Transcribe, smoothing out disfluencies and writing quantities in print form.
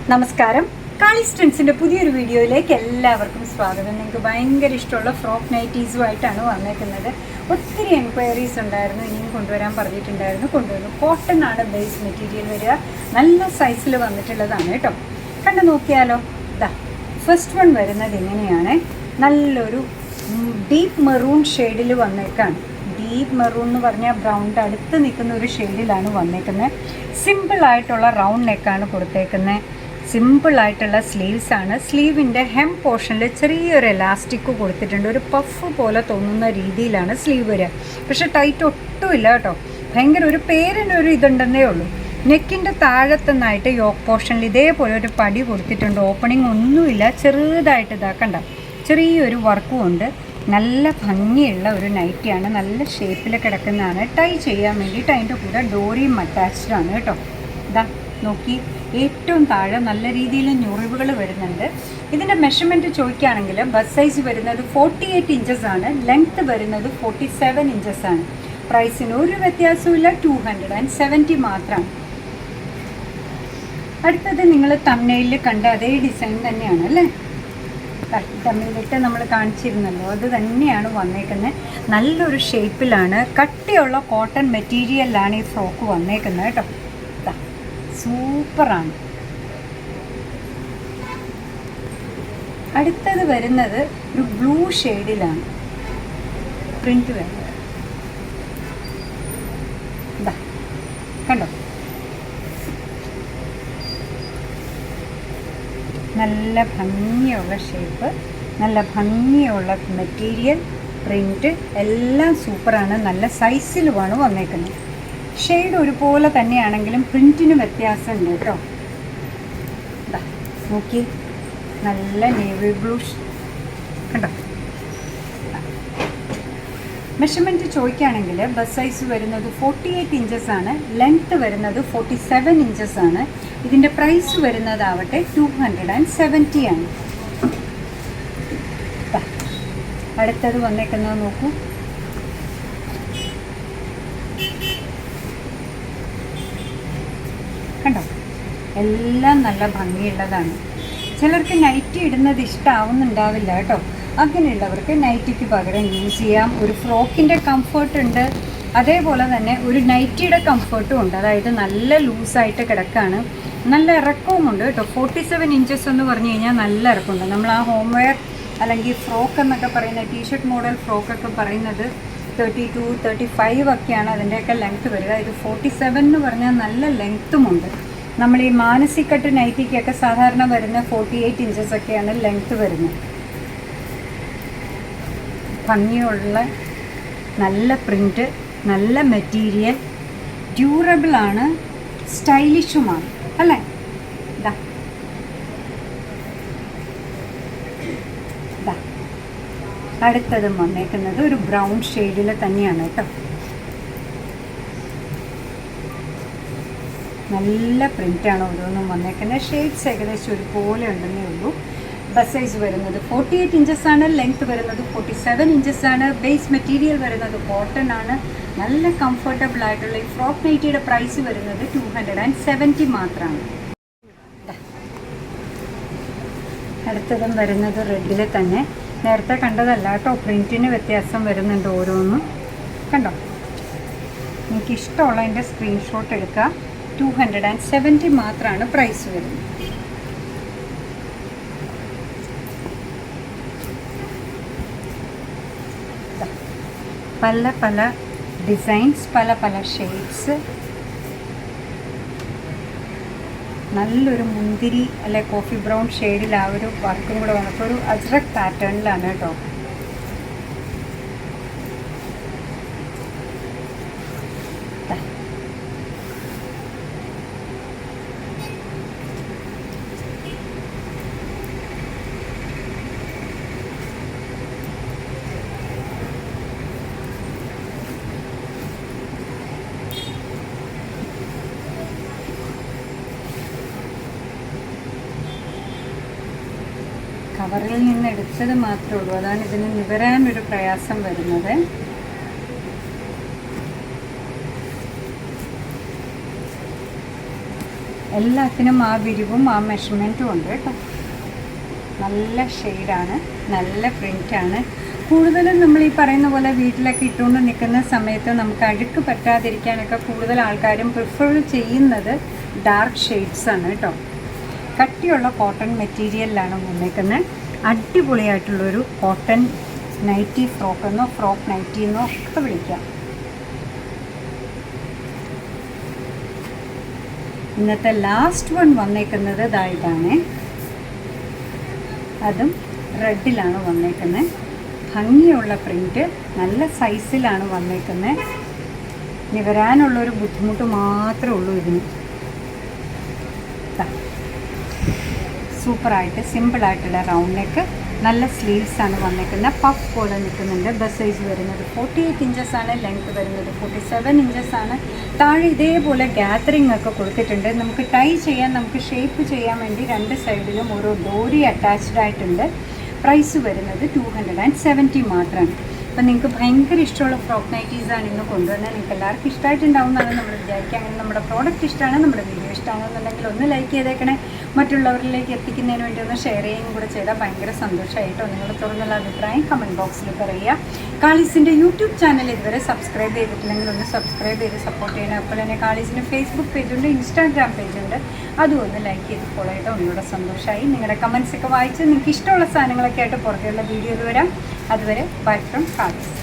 നമസ്കാരം. കാളിസ് ട്രെൻഡ്സിൻ്റെ പുതിയൊരു വീഡിയോയിലേക്ക് എല്ലാവർക്കും സ്വാഗതം. നിങ്ങൾക്ക് ഭയങ്കര ഇഷ്ടമുള്ള ഫ്രോക്ക് നൈറ്റീസുമായിട്ടാണ് വന്നേക്കുന്നത്. ഒത്തിരി എൻക്വയറീസ് ഉണ്ടായിരുന്നു, ഇനിയും കൊണ്ടുവരാൻ പറഞ്ഞിട്ടുണ്ടായിരുന്നു, കൊണ്ടുവന്നു. കോട്ടൺ ആണ് ബേസ് മെറ്റീരിയൽ വരിക, നല്ല സൈസിൽ വന്നിട്ടുള്ളതാണ് കേട്ടോ. കണ്ടു നോക്കിയാലോ. ഇതാ ഫസ്റ്റ് വൺ വരുന്നത് ഇങ്ങനെയാണ്. നല്ലൊരു ഡീപ്പ് മെറൂൺ ഷെയ്ഡിൽ വന്നേക്കാണ്. ഡീപ്പ് മെറൂൺ എന്ന് പറഞ്ഞാൽ ബ്രൗണിൻ്റെ അടുത്ത് നിൽക്കുന്ന ഒരു ഷെയ്ഡിലാണ് വന്നേക്കുന്നത്. സിമ്പിളായിട്ടുള്ള റൗണ്ട് നെക്കാണ് കൊടുത്തേക്കുന്നത്. സിമ്പിളായിട്ടുള്ള സ്ലീവ്സാണ്. സ്ലീവിൻ്റെ ഹെം പോർഷനിൽ ചെറിയൊരു എലാസ്റ്റിക് കൊടുത്തിട്ടുണ്ട്. ഒരു പഫ് പോലെ തോന്നുന്ന രീതിയിലാണ് സ്ലീവ് വരിക. പക്ഷെ ടൈറ്റ് ഒട്ടുമില്ല കേട്ടോ. ഭയങ്കര ഒരു പേരിനൊരു ഇതുണ്ടെന്നേ ഉള്ളൂ. നെക്കിൻ്റെ താഴത്തുനിന്നായിട്ട് യോക്ക് പോർഷനിൽ ഇതേപോലെ ഒരു പടി കൊടുത്തിട്ടുണ്ട്. ഓപ്പണിംഗ് ഒന്നുമില്ല, ചെറുതായിട്ട് ഇതാക്കണ്ട, ചെറിയൊരു വർക്കും ഉണ്ട്. നല്ല ഭംഗിയുള്ള ഒരു നൈറ്റിയാണ്. നല്ല ഷേപ്പിൽ കിടക്കുന്നതാണ്. ടൈ ചെയ്യാൻ വേണ്ടിയിട്ട് അതിൻ്റെ കൂടെ ഡോറിയും അറ്റാച്ച്ഡ് ആണ് കേട്ടോ. ഇതാ നോക്കി, ഏറ്റവും താഴെ നല്ല രീതിയിൽ ഞൊറിവുകൾ വരുന്നുണ്ട്. ഇതിൻ്റെ മെഷർമെൻറ്റ് ചോദിക്കുകയാണെങ്കിൽ ബസ് സൈസ് വരുന്നത് 48 ഇഞ്ചസ് ആണ്. ലെങ്ത്ത് വരുന്നത് 47 ഇഞ്ചസ് ആണ്. പ്രൈസിന് ഒരു വ്യത്യാസമില്ല, 270 മാത്രമാണ്. അടുത്തത് നിങ്ങൾ തമ്മനയിലിൽ കണ്ട അതേ ഡിസൈൻ തന്നെയാണ് അല്ലേ. തമ്മിലിട്ട് നമ്മൾ കാണിച്ചിരുന്നല്ലോ, അത് തന്നെയാണ് വന്നേക്കുന്നത്. നല്ലൊരു ഷേപ്പിലാണ്, കട്ടിയുള്ള കോട്ടൺ മെറ്റീരിയലിലാണ് ഈ ഫ്രോക്ക് വന്നേക്കുന്നത് കേട്ടോ. സൂപ്പറാണ്. അടുത്തത് വരുന്നത് ഒരു ബ്ലൂ ഷെയ്ഡിലാണ് പ്രിന്റ് വരുന്നത്. ഇതാ കണ്ടോ, നല്ല ഭംഗിയുള്ള ഷേപ്പ്, നല്ല ഭംഗിയുള്ള മെറ്റീരിയൽ, പ്രിന്റ് എല്ലാം സൂപ്പറാണ്. നല്ല സൈസിലുമാണ് വന്നേക്കുന്നത്. ഷെയ്ഡ് ഒരുപോലെ തന്നെയാണെങ്കിലും പ്രിൻറ്റിന് വ്യത്യാസമുണ്ട് കേട്ടോ. നോക്കി, നല്ല നേവി ബ്ലൂ കണ്ടോ. മെഷർമെൻറ്റ് ചോദിക്കുകയാണെങ്കിൽ ബസ് സൈസ് വരുന്നത് 48 ഇഞ്ചസ് ആണ്. ലെങ്ത്ത് വരുന്നത് 47 ഇഞ്ചസ് ആണ്. ഇതിൻ്റെ പ്രൈസ് വരുന്നതാവട്ടെ 270 ആണ്. അടുത്തത് വന്നേക്കുന്നത് നോക്കൂ. കണ്ടോ, എല്ലാം നല്ല ഭംഗിയുള്ളതാണ്. ചിലർക്ക് നൈറ്റി ഇടുന്നത് ഇഷ്ടമാവുന്നുണ്ടാവില്ല കേട്ടോ. അങ്ങനെയുള്ളവർക്ക് നൈറ്റിക്ക് പകരം യൂസ് ചെയ്യാം. ഒരു ഫ്രോക്കിൻ്റെ കംഫർട്ട് ഉണ്ട്, അതേപോലെ തന്നെ ഒരു നൈറ്റിയുടെ കംഫർട്ടും ഉണ്ട്. അതായത് നല്ല ലൂസായിട്ട് കിടക്കുകയാണ്, നല്ല ഇറക്കവുമുണ്ട് കേട്ടോ. 47 ഇഞ്ചസ് എന്ന് പറഞ്ഞു കഴിഞ്ഞാൽ നല്ല ഇറക്കമുണ്ട്. നമ്മൾ ആ ഹോം വെയർ അല്ലെങ്കിൽ ഫ്രോക്ക് എന്നൊക്കെ പറയുന്ന ടീഷർട്ട് മോഡൽ ഫ്രോക്കൊക്കെ പറയുന്നത് 32, 35 ഒക്കെയാണ് അതിൻ്റെയൊക്കെ ലെങ്ത്ത് വരിക. ഇത് 47 എന്ന് പറഞ്ഞാൽ നല്ല ലെങ്ത്തുമുണ്ട്. നമ്മൾ ഈ മാനസിക്കട്ട് നൈറ്റിക്കൊക്കെ സാധാരണ വരുന്ന 48 ഇഞ്ചസ് ഒക്കെയാണ് ലെങ്ത്ത് വരുന്നത്. ഭംഗിയുള്ള നല്ല പ്രിൻറ്റ്, നല്ല മെറ്റീരിയൽ, ഡ്യൂറബിളാണ്, സ്റ്റൈലിഷുമാണ് അല്ലേ. ഇതാ ഇതാ അടുത്തതും വന്നേക്കുന്നത് ഒരു ബ്രൗൺ ഷെയ്ഡിൽ തന്നെയാണ് കേട്ടോ. നല്ല പ്രിൻ്റാണ് ഓരോന്നും വന്നേക്കുന്നത്. ഷെയ്ഡ്സ് ഏകദേശം ഒരുപോലെ ഉണ്ടെന്നേ ഉള്ളൂ. ബസ് സൈസ് വരുന്നത് 48 ഇഞ്ചസ് ആണ്. ലെങ്ത്ത് വരുന്നത് 47 ഇഞ്ചസ് ആണ്. ബേസ് മെറ്റീരിയൽ വരുന്നത് കോട്ടൺ ആണ്. നല്ല കംഫർട്ടബിൾ ആയിട്ടുള്ള ഈ ഫ്രോക്ക് നൈറ്റിയുടെ പ്രൈസ് വരുന്നത് 270 മാത്രമാണ്. അടുത്തതും വരുന്നത് റെഡിൽ തന്നെ. നേരത്തെ കണ്ടതല്ല കേട്ടോ, പ്രിൻറ്റിന് വ്യത്യാസം വരുന്നുണ്ട് ഓരോന്നും. കണ്ടോ, എനിക്ക് ഇഷ്ടമുള്ളതിൻ്റെ സ്ക്രീൻഷോട്ട് എടുക്കുക. 270 മാത്രമാണ് പ്രൈസ് വരുന്നത്. പല പല ഡിസൈൻസ്, പല പല ഷെയ്ഡ്സ്. നല്ലൊരു മുന്തിരി അല്ലെ കോഫി ബ്രൗൺ ഷെയ്ഡിൽ ആ ഒരു വർക്കും കൂടെ വന്നപ്പോൾ ഒരു അജ്രക് പാറ്റേണിലാണ് കേട്ടോ. കവറിൽ നിന്ന് എടുത്തത് മാത്രമേ ഉള്ളൂ, അതാണ് ഇതിന് നിവരാനൊരു പ്രയാസം വരുന്നത്. എല്ലാത്തിനും ആ വിരിവും ആ മെഷർമെൻറ്റും ഉണ്ട് കേട്ടോ. നല്ല ഷെയ്ഡാണ്, നല്ല പ്രിൻ്റാണ്. കൂടുതലും നമ്മൾ ഈ പറയുന്ന പോലെ വീട്ടിലൊക്കെ ഇട്ടുകൊണ്ട് നിൽക്കുന്ന സമയത്ത് നമുക്ക് അഴുക്ക് പറ്റാതിരിക്കാനൊക്കെ കൂടുതൽ ആൾക്കാരും പ്രിഫർ ചെയ്യുന്നത് ഡാർക്ക് ഷെയ്ഡ്സാണ് കേട്ടോ. കട്ടിയുള്ള കോട്ടൺ മെറ്റീരിയലിലാണ് വന്നേക്കുന്നത്. അടിപൊളിയായിട്ടുള്ളൊരു കോട്ടൺ നൈറ്റി ഫ്രോക്കെന്നോ ഫ്രോക്ക് നൈറ്റി എന്നോ ഒക്കെ വിളിക്കാം. ഇന്നത്തെ ലാസ്റ്റ് വൺ വന്നേക്കുന്നത് ഇതാണ്. അതും റെഡിലാണ് വന്നേക്കുന്നത്. ഭംഗിയുള്ള പ്രിൻറ്റ്, നല്ല സൈസിലാണ് വന്നേക്കുന്നത്. ഇനി വരാനുള്ളൊരു ബുദ്ധിമുട്ട് മാത്രമേ ഉള്ളൂ ഇതിന്. സൂപ്പറായിട്ട് സിമ്പിളായിട്ടുള്ള റൗണ്ട് നെക്ക്, നല്ല സ്ലീവ്സാണ് വന്നേക്കുന്നത്. പഫ് പോലെ നിൽക്കുന്നുണ്ട്. ബസ് സൈസ് വരുന്നത് 48 ഇഞ്ചസാണ്. ലെങ്ത് വരുന്നത് 47 ഇഞ്ചസാണ്. താഴെ ഇതേപോലെ ഗാദറിംഗ് ഒക്കെ കൊടുത്തിട്ടുണ്ട്. നമുക്ക് ടൈ ചെയ്യാൻ, നമുക്ക് ഷേപ്പ് ചെയ്യാൻ വേണ്ടി രണ്ട് സൈഡിലും ഓരോ ഡോറി അറ്റാച്ച്ഡ് ആയിട്ടുണ്ട്. പ്രൈസ് വരുന്നത് 270 മാത്രമാണ്. അപ്പം നിങ്ങൾക്ക് ഭയങ്കര ഇഷ്ടമുള്ള ഫ്രോക്ക് നൈറ്റീസാണ് ഇന്ന് കൊണ്ടുവന്നത്. നിങ്ങൾക്ക് എല്ലാവർക്കും ഇഷ്ടമായിട്ടുണ്ടാവുമെന്നാണ് നമ്മൾ വിചാരിക്കുക. അങ്ങനെ നമ്മുടെ പ്രോഡക്റ്റ് ഇഷ്ടമാണ്, നമ്മുടെ വീഡിയോ ഇഷ്ടമാണെന്നുണ്ടെങ്കിൽ ഒന്ന് ലൈക്ക് ചെയ്തേക്കണേ. മറ്റുള്ളവരിലേക്ക് എത്തിക്കുന്നതിന് വേണ്ടി ഒന്ന് ഷെയർ ചെയ്യുകയും കൂടെ ചെയ്താൽ ഭയങ്കര സന്തോഷമായിട്ടോ. നിങ്ങൾ തുറന്നുള്ള അഭിപ്രായം കമൻറ്റ് ബോക്സിൽ പറയുക. കാളീസിൻ്റെ യൂട്യൂബ് ചാനൽ ഇതുവരെ സബ്സ്ക്രൈബ് ചെയ്തിട്ടില്ലെങ്കിൽ ഒന്ന് സബ്സ്ക്രൈബ് ചെയ്ത് സപ്പോർട്ട് ചെയ്യണം. അപ്പോൾ തന്നെ കാളീസിൻ്റെ ഫേസ്ബുക്ക് പേജുണ്ട്, ഇൻസ്റ്റാഗ്രാം പേജുണ്ട്. അതും ഒന്ന് ലൈക്ക് ചെയ്ത് ഫോളോ ചെയ്താൽ ഒന്നുകൂടെ സന്തോഷമായി. നിങ്ങളുടെ കമൻസൊക്കെ വായിച്ച് നിങ്ങൾക്ക് ഇഷ്ടമുള്ള സാധനങ്ങളൊക്കെ ആയിട്ട് പുറകെയുള്ള വീഡിയോയിൽ വരാം. അതുവരെ ബൈ ഫ്രം കാളീസ്.